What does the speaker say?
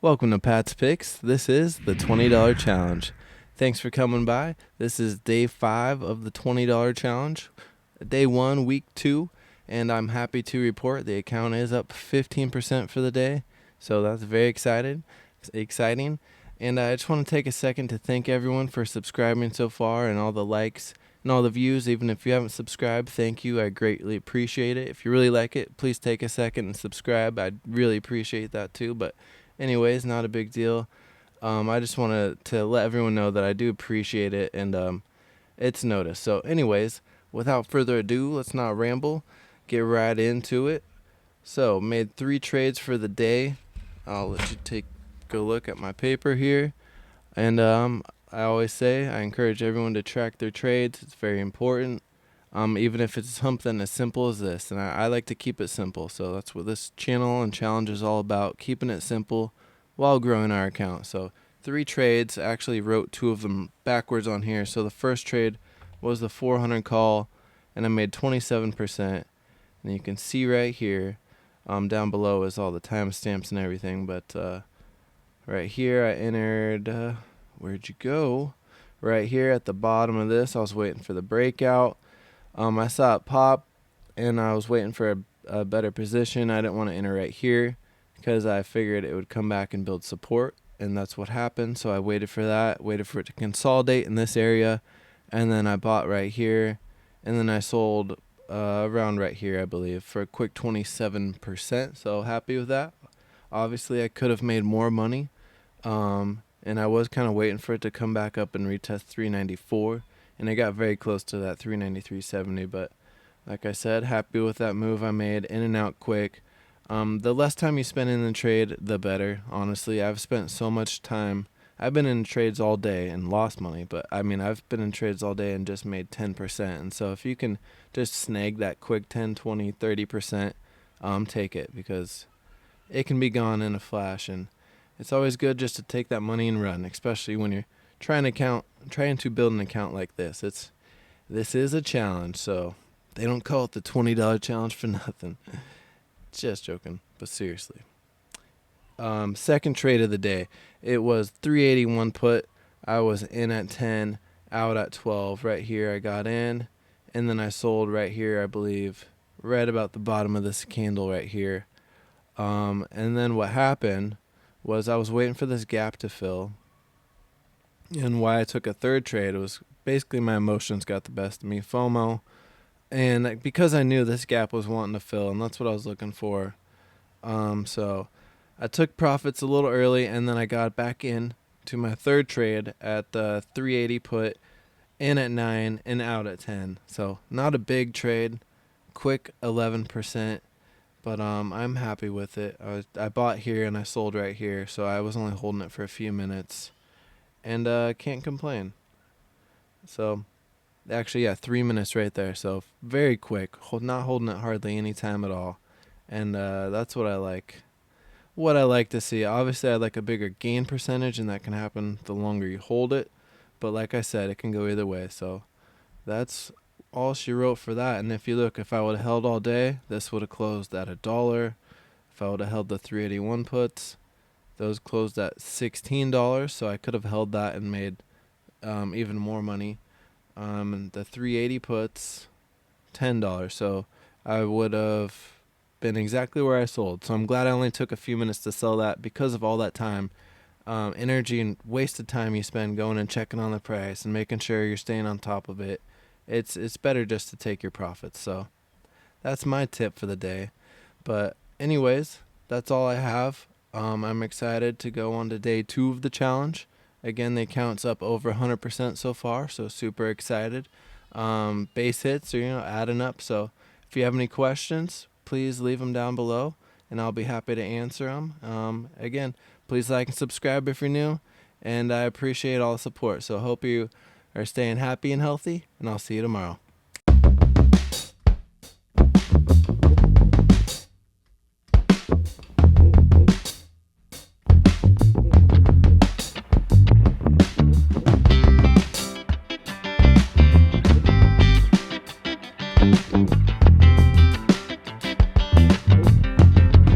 Welcome to Pat's Picks. This is the $20 challenge. Thanks for coming by. This is day 5 of the $20 challenge. Day 1, week 2, and I'm happy to report the account is up 15% for the day. So that's very exciting. And I just want to take a second to thank everyone for subscribing so far and all the likes and all the views. Even if you haven't subscribed, thank you. I greatly appreciate it. If you really like it, please take a second and subscribe. I'd really appreciate that too. But anyways, not a big deal. I just wanted to let everyone know that I do appreciate it and it's noticed. So anyways, without further ado, let's not ramble. Get right into it. So made 3 trades for the day. I'll let you take a look at my paper here. And I always say I encourage everyone to track their trades. It's very important. Even if it's something as simple as this. And I like to keep it simple. So that's what this channel and challenge is all about, keeping it simple while growing our account. So 3 trades. I actually wrote 2 of them backwards on here. So the first trade was the 400 call, and I made 27%. And you can see right here, down below is all the timestamps and everything. But right here I entered, where'd you go? Right here at the bottom of this, I was waiting for the breakout. I saw it pop, and I was waiting for a better position. I didn't want to enter right here because I figured it would come back and build support, and that's what happened. So I waited for that, waited for it to consolidate in this area, and then I bought right here, and then I sold around right here, I believe, for a quick 27%. So happy with that. Obviously, I could have made more money, and I was kind of waiting for it to come back up and retest 394. And I got very close to that 393.70, but like I said, happy with that move I made, in and out quick. The less time you spend in the trade, the better. Honestly, I've spent so much time. I've been in trades all day and lost money, but I mean, I've been in trades all day and just made 10%. And so if you can just snag that quick 10, 20, 30%, take it, because it can be gone in a flash. And it's always good just to take that money and run, especially when you're trying to build an account like this. This is a challenge, so they don't call it the $20 challenge for nothing. Just joking, but seriously. Second trade of the day. It was 381 put. I was in at 10, out at 12. Right here I got in, and then I sold right here, I believe, right about the bottom of this candle right here. And then what happened was I was waiting for this gap to fill. And why I took a third trade was basically my emotions got the best of me, FOMO. And because I knew this gap was wanting to fill, and that's what I was looking for. So I took profits a little early, and then I got back in to my third trade at the 380 put, in at 9 and out at 10. So not a big trade, quick 11%. But I'm happy with it. I bought here and I sold right here, so I was only holding it for a few minutes. And can't complain. So actually, yeah, 3 minutes right there. So very quick, not holding it hardly any time at all. And that's what I like. What I like to see. Obviously, I like a bigger gain percentage, and that can happen the longer you hold it. But like I said, it can go either way. So that's all she wrote for that. And if you look, if I would have held all day, this would have closed at $1. If I would have held the 381 puts, those closed at $16, so I could have held that and made even more money. And the 380 puts, $10, so I would have been exactly where I sold. So I'm glad I only took a few minutes to sell that, because of all that time, energy and wasted time you spend going and checking on the price and making sure you're staying on top of it. It's better just to take your profits. So that's my tip for the day. But anyways, that's all I have. I'm excited to go on to day 2 of the challenge. Again, the account's up over 100% so far, so super excited. Base hits are adding up. So if you have any questions, please leave them down below, and I'll be happy to answer them. Again, please like and subscribe if you're new, and I appreciate all the support. So I hope you are staying happy and healthy, and I'll see you tomorrow.